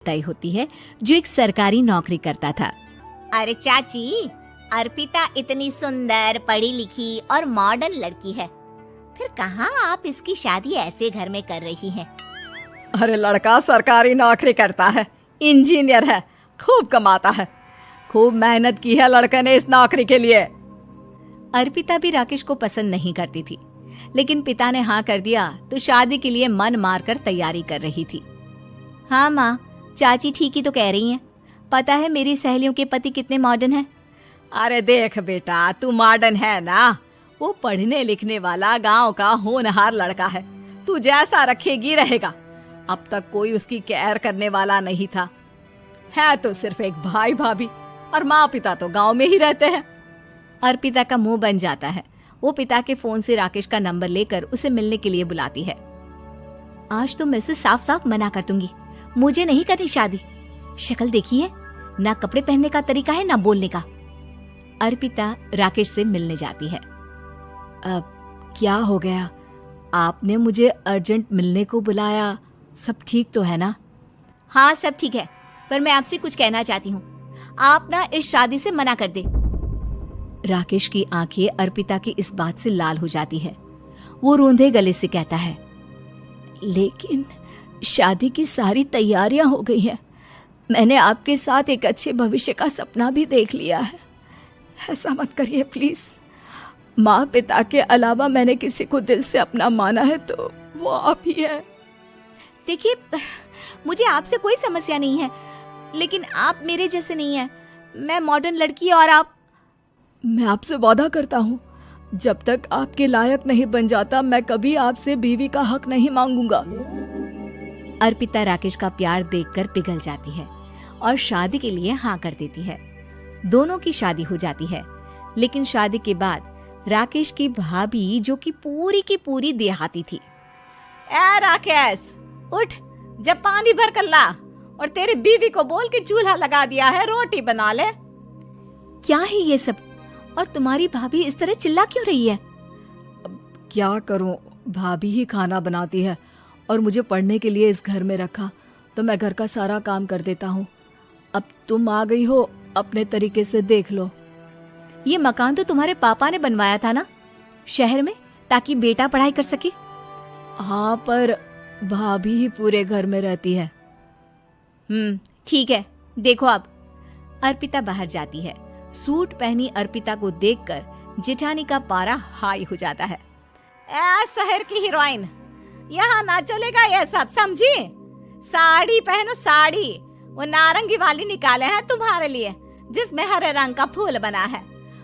तय होती है जो एक सरकारी नौकरी करता था। अरे चाची, अर्पिता इतनी सुंदर, पढ़ी लिखी और मॉडर्न लड़की है, फिर कहाँ आप इसकी शादी ऐसे घर में कर रही हैं? अरे लड़का सरकारी नौकरी करता है, इंजीनियर है, खूब कमाता है, खूब मेहनत की है लड़के ने इस नौकरी के लिए। अर्पिता भी राकेश को पसंद नहीं करती थी, लेकिन पिता ने हाँ कर दिया तो शादी के लिए मन मारकर तैयारी कर रही थी। हाँ माँ, चाची ठीक ही तो कह रही हैं। पता है मेरी सहेलियों के पति कितने मॉडर्न हैं। अरे देख बेटा, तू मॉडर्न है ना, वो पढ़ने लिखने वाला गांव का होनहार लड़का है, तू जैसा रखेगी रहेगा। अब तक कोई उसकी केयर करने वाला नहीं था, है तो सिर्फ एक भाई भाभी, और माँ पिता तो गांव में ही रहते हैं। अर्पिता का मुंह बन जाता है। वो पिता के फोन से राकेश का नंबर लेकर उसे मिलने के लिए बुलाती है। आज तो मैं उसे साफ साफ मना कर दूंगी, मुझे नहीं करनी शादी। शक्ल देखी है, ना कपड़े पहनने का तरीका है ना बोलने का। अर्पिता राकेश से मिलने जाती है। अब क्या हो गया, आपने मुझे अर्जेंट मिलने को बुलाया, सब ठीक तो है ना? हाँ सब ठीक है, पर मैं आपसे कुछ कहना चाहती हूँ। आप ना इस शादी से मना कर दे। राकेश की आंखें अर्पिता की इस बात से लाल हो जाती है। वो रोंदे गले से कहता है, लेकिन शादी की सारी तैयारियां हो गई हैं। मैंने आपके साथ एक अच्छे भविष्य का सपना भी देख लिया है। ऐसा मत करिए प्लीज। माँ पिता के अलावा मैंने किसी को दिल से अपना माना है तो वो आप ही है। देखिए, मुझे आपसे कोई समस्या नहीं है, लेकिन आप मेरे जैसे नहीं हैं। मैं मॉडर्न लड़की और आप। मैं आपसे वादा करता हूँ, जब तक आपके लायक नहीं बन जाता मैं कभी आपसे बीवी का हक नहीं मांगूंगा। अर्पिता राकेश का प्यार देखकर पिघल जाती है और शादी के लिए हाँ कर देती है। दोनों की शादी हो जाती है, लेकिन शादी के बाद राकेश की भाभी, जो कि पूरी की पूरी देहाती थी। ए राकेश, उठ, जब पानी भर कर ला, और तेरी बीवी को बोल के चूल्हा लगा दिया है, रोटी बना ले। क्या है ये सब, और तुम्हारी भाभी इस तरह चिल्ला क्यों रही है? क्या करूं, भाभी ही खाना बनाती है और मुझे पढ़ने के लिए इस घर में रखा, तो मैं घर का सारा काम कर देता हूँ। अब तुम आ गई हो, अपने तरीके से देख लो। ये मकान तो तुम्हारे पापा ने बनवाया था ना, शहर में, ताकि बेटा पढ़ाई कर सके। हाँ, पर भाभी ही पूरे घर में रहती है। ठीक है, देखो अब। अर्पिता बाहर जाती है। सूट पहनी अर्पिता को देखकर जेठानी का पारा हाई हो जाता है। ए शहर की हीरोइन, यहाँ ना चलेगा ये सब, समझी? साड़ी पहनो, साड़ी। वो नारंगी वाली निकाले हैं तुम्हारे लिए, जिसमें हरे रंग का फूल बना है,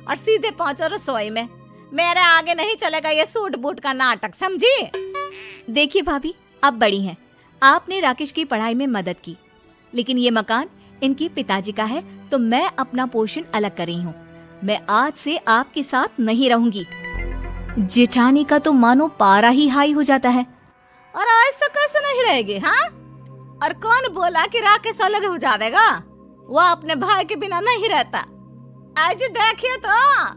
और सीधे पहुंचो रसोई में। मेरे आगे नहीं चलेगा ये सूट बूट का नाटक, समझी? देखिए भाभी, आप बड़ी हैं, आपने राकेश की पढ़ाई में मदद की, लेकिन ये मकान इनके पिताजी का है, तो मैं अपना पोर्शन अलग कर रही हूँ। मैं आज से आपके साथ नहीं रहूंगी। जेठानी का तो मानो पारा ही हाई हो जाता है। और ऐसा कैसे नहीं रहेगी? हाँ, और कौन बोला कि राकेश अलग हो जाएगा? वो अपने भाई के बिना नहीं रहता। आज देखिए तो,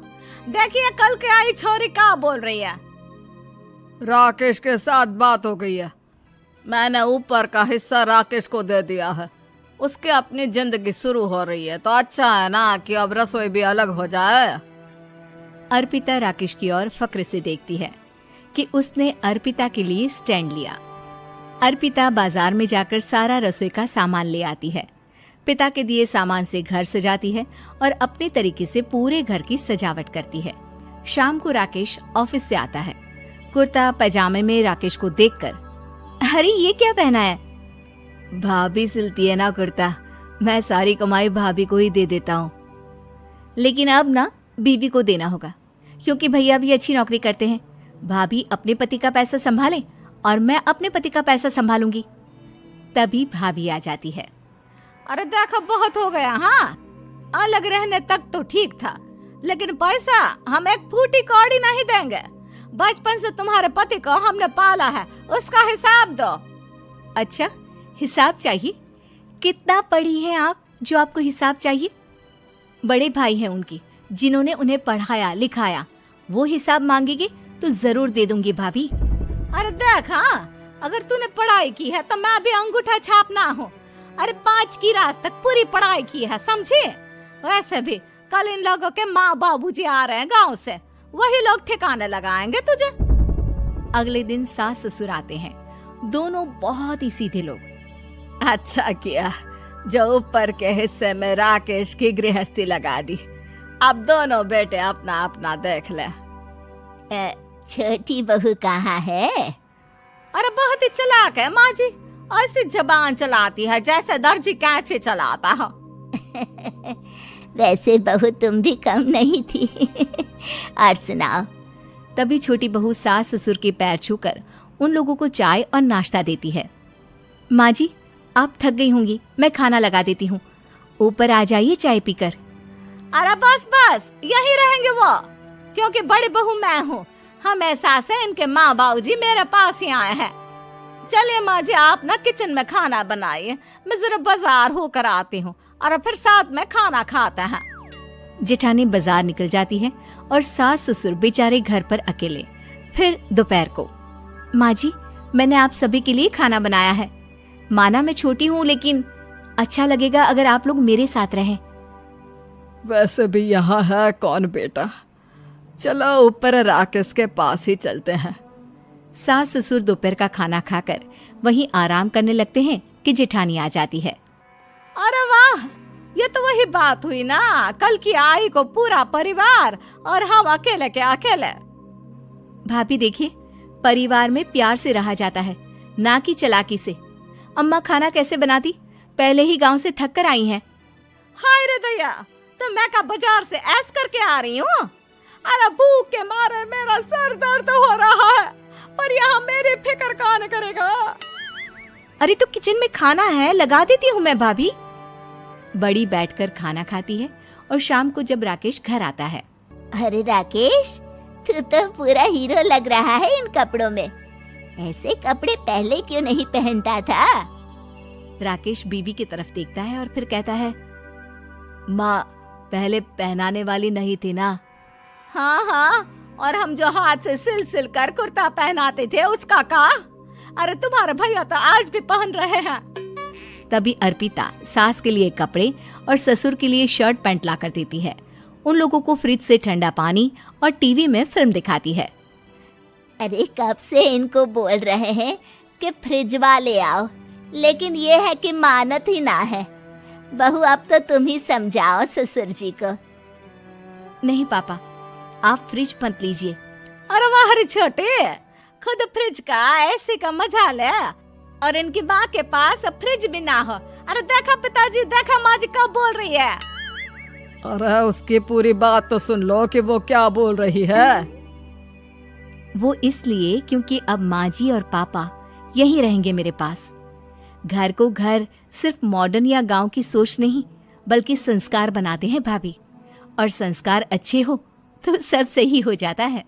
देखिए कल के आई छोरी क्या बोल रही है। राकेश के साथ बात हो गई है, मैंने ऊपर का हिस्सा राकेश को दे दिया है, उसके अपनी जिंदगी शुरू हो रही है, तो अच्छा है ना कि अब रसोई भी अलग हो जाए। अर्पिता राकेश की ओर फक्र से देखती है कि उसने अर्पिता के लिए स्टैंड लिया। अर्पिता बाजार में जाकर सारा रसोई का सामान ले आती है। पिता के दिए सामान से घर सजाती है और अपने तरीके से पूरे घर की सजावट करती है। शाम को राकेश ऑफिस से आता है। कुर्ता पैजामे में राकेश को देखकर, अरे ये क्या पहना है? भाभी सिलती है ना कुर्ता, मैं सारी कमाई भाभी को ही दे देता हूँ। लेकिन अब ना बीवी को देना होगा, क्योंकि भैया भी अच्छी नौकरी करते हैं। भाभी अपने पति का पैसा संभाले और मैं अपने पति का पैसा संभालूंगी। तभी भाभी आ जाती है। अरे देखो, बहुत हो गया। हाँ, अलग रहने तक तो ठीक था, लेकिन पैसा हम एक फूटी कौड़ी नहीं देंगे। बचपन से तुम्हारे पति को हमने पाला है, उसका हिसाब दो। अच्छा, हिसाब चाहिए? कितना पढ़ी हैं आप जो आपको हिसाब चाहिए? बड़े भाई हैं उनकी, जिन्होंने उन्हें पढ़ाया लिखाया, वो हिसाब मांगेंगे तो जरूर दे दूंगी भाभी। अरे देख, हाँ, अगर तूने पढ़ाई की है तो मैं भी अंगूठा छापना हूँ, अरे 5 की रात तक पूरी पढ़ाई की है, समझे। वैसे भी कल इन लोगों के माँ बाबूजी आ रहे हैं गांव से, वही लोग ठिकाने लगाएंगे तुझे। अगले दिन सास ससुर आते हैं, दोनों बहुत ही सीधे लोग। अच्छा किया जो ऊपर के हिस्से में राकेश की गृहस्थी लगा दी। अब दोनों बेटे अपना अपना देख ले। छोटी बहू कहाँ है? अरे बहुत ही चालाक है माँ जी, ऐसी जबान चलाती है जैसे दर्जी कैंची चलाता है। वैसे बहू तुम भी कम नहीं थी। और सुनाओ। तभी छोटी बहू सास ससुर के पैर छूकर उन लोगों को चाय और नाश्ता देती है। माँ जी, आप थक गई होंगी, मैं खाना लगा देती हूँ, ऊपर आ जाइए चाय पीकर। अरे बस बस यही रहेंगे वो, क्योंकि बड़ी बहू मैं हूँ। हमेशा से इनके माँ बाबूजी मेरे पास ही आए हैं। चलिए माँ जी, आप ना किचन में खाना बनाइए, मैं जरा बाजार होकर आती हूँ और फिर साथ में खाना खाते हैं। जेठानी बाजार निकल जाती है और सास ससुर बेचारे घर पर अकेले। फिर दोपहर को, माँ जी, मैंने आप सभी के लिए खाना बनाया है। माना मैं छोटी हूँ, लेकिन अच्छा लगेगा अगर आप लोग मेरे साथ रहें। वैसे भी यहाँ है कौन बेटा, चलो ऊपर राकेश के पास ही चलते हैं। सास ससुर दोपहर का खाना खाकर वहीं आराम करने लगते हैं कि जेठानी आ जाती है। अरे वाह, ये तो वही बात हुई ना, कल की आई को पूरा परिवार और हम अकेले के अकेले। भाभी देखिए, परिवार में प्यार से रहा जाता है, ना कि चालाकी से। अम्मा खाना कैसे बनाती, पहले ही गांव से थक कर आई हैं। हाय रे दया, तो मैं का बाजार से ऐस करके आ रही हूँ। अरे भूख के मारे मेरा सर दर्द हो रहा है, पर यहाँ मेरी फिक्र कौन करेगा। अरे तो किचन में खाना है, लगा देती हूँ मैं भाभी। बड़ी बैठकर खाना खाती है और शाम को जब राकेश घर आता है। अरे राकेश, तू तो पूरा हीरो लग रहा है इन कपड़ों में। ऐसे कपड़े पहले क्यों नहीं पहनता था? राकेश बीबी की तरफ देखता है और फिर कहता है, माँ पहले पहनाने वाली नहीं थी ना। हाँ हाँ, और हम जो हाथ से सिल सिल कर कुर्ता पहनाते थे उसका का? अरे तुम्हारे भैया तो आज भी पहन रहे हैं। तभी अर्पिता सास के लिए कपड़े और ससुर के लिए शर्ट पैंट ला कर देती है। उन लोगों को फ्रिज से ठंडा पानी और टीवी में फिल्म दिखाती है। अरे कब से इनको बोल रहे हैं कि फ्रिज वाले आओ, लेकिन ये है कि मानत ही ना है। बहू, अब तो तुम ही समझाओ ससुर जी को। नहीं पापा, आप फ्रिज मत लीजिए। अरे वाह रे छोटे, खुद फ्रिज का ऐसे का मजा ले, और इनकी माँ के पास फ्रिज भी ना हो। अरे देखा पिताजी, देखा माँ जी कब बोल रही है। अरे उसकी पूरी बात तो सुन लो कि वो क्या बोल रही है। वो इसलिए क्योंकि अब माँ जी और पापा यहीं रहेंगे मेरे पास। घर को घर सिर्फ मॉडर्न या गांव की सोच नहीं, बल्कि संस्कार बनाते हैं भाभी, और संस्कार अच्छे हो तो सब सही हो जाता है।